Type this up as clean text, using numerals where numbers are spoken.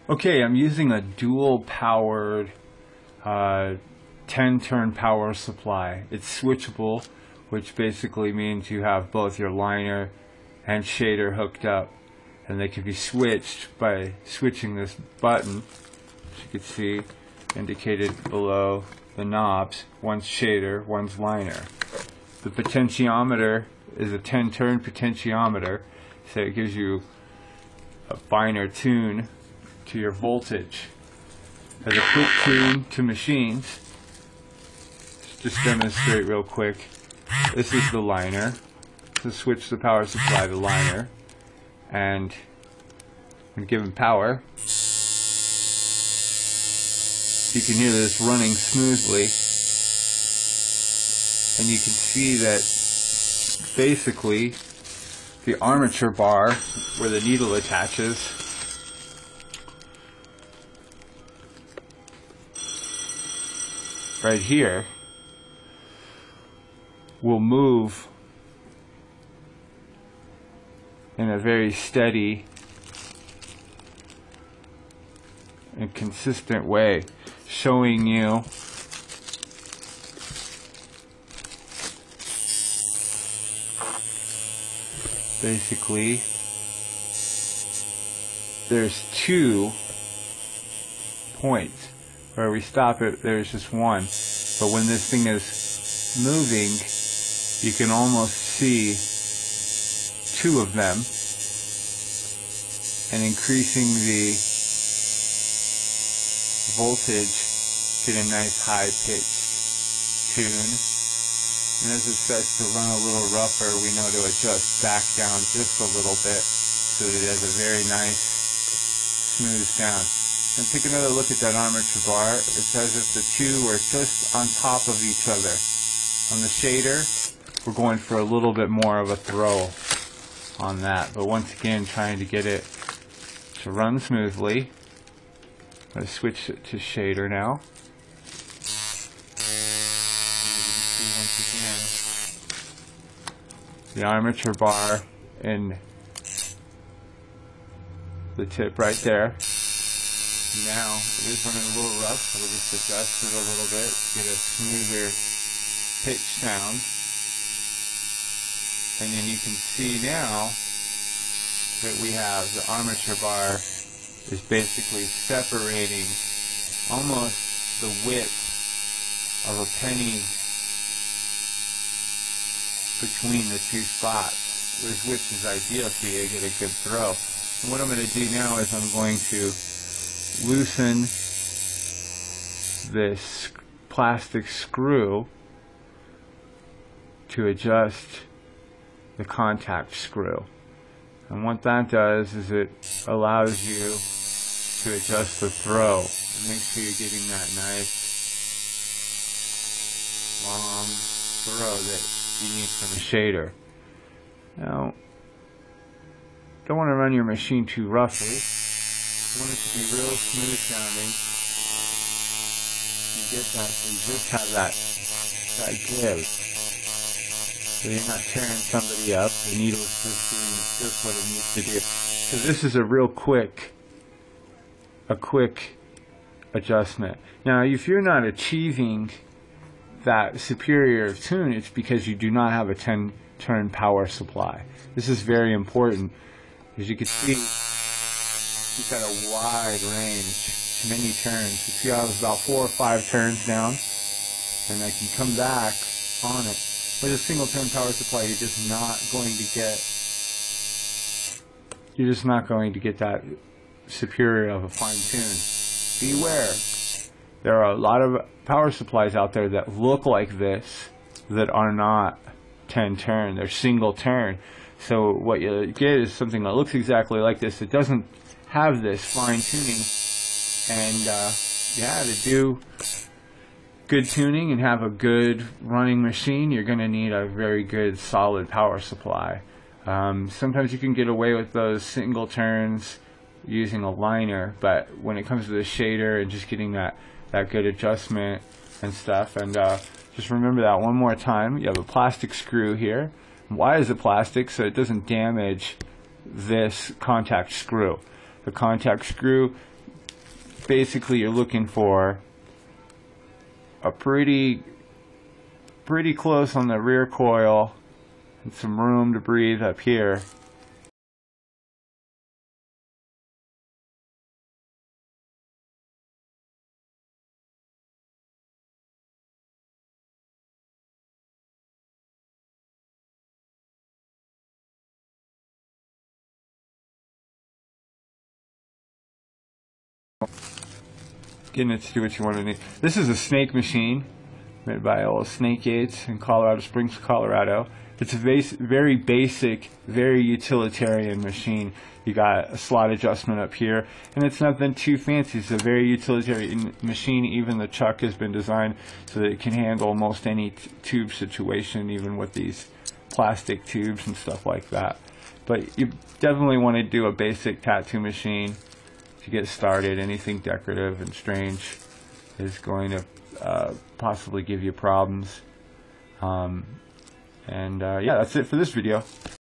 Okay, I'm using a dual powered 10-turn power supply. It's switchable, which basically means you have both your liner and shader hooked up, and they can be switched by switching this button, as you can see indicated below the knobs. One's shader, one's liner. The potentiometer is a 10-turn potentiometer, so it gives you a finer tune to your voltage. As a quick tune to machines, let's just demonstrate real quick. This is the liner. To switch the power supply to liner, and when given power, you can hear this running smoothly, and you can see that basically the armature bar where the needle attaches right here will move in a very steady and consistent way, showing you basically there's 2 points. Where we stop it, there's just one. But when this thing is moving, you can almost see 2 of them, and increasing the voltage, get a nice high pitched tune. And as it starts to run a little rougher, we know to adjust back down just a little bit so that it has a very nice smooth sound. And take another look at that armature bar. It's as if the 2 are just on top of each other. On the shader, we're going for a little bit more of a throw on that, but once again trying to get it to run smoothly. I'm going to switch it to shader now. And you can see once again the armature bar and the tip right there. Now it is running a little rough, so we'll just adjust it a little bit to get a smoother pitch sound. And then you can see now that we have the armature bar is basically separating almost the width of a penny between the 2 spots, which is ideal for you to get a good throw. And what I'm going to do now is I'm going to loosen this plastic screw to adjust the contact screw. And what that does is it allows you to adjust the throw and make sure you're getting that nice long throw that you need from the shader. Now, don't want to run your machine too roughly. You want it to be real smooth sounding. You get that, so you just have that give. So you're not tearing somebody up. The needle is just doing just what it needs to do. So this is a real quick adjustment. Now, if you're not achieving that superior tune, it's because you do not have a 10-turn power supply. This is very important. As you can see, you've got a wide range, many turns. You see I was about 4 or 5 turns down, and I can come back on it. With a single turn power supply, you're just not going to get that superior of a fine tune. Beware. There are a lot of power supplies out there that look like this that are not 10 turn. They're single turn. So what you get is something that looks exactly like this. It doesn't have this fine tuning, and to do good tuning and have a good running machine, you're going to need a very good solid power supply. Sometimes you can get away with those single turns using a liner, but when it comes to the shader and just getting that good adjustment and stuff, and just remember that one more time, you have a plastic screw here. Why is it plastic? So it doesn't damage this contact screw. The contact screw basically you're looking for a pretty close on the rear coil and some room to breathe up here. Getting it to do what you want to do. This is a snake machine made by old Snake Gates in Colorado Springs, Colorado. It's a very basic, very utilitarian machine. You got a slot adjustment up here, and it's nothing too fancy. It's a very utilitarian machine. Even the chuck has been designed so that it can handle almost any tube situation, even with these plastic tubes and stuff like that. But you definitely want to do a basic tattoo machine to get started. Anything decorative and strange is going to possibly give you problems. Yeah, that's it for this video.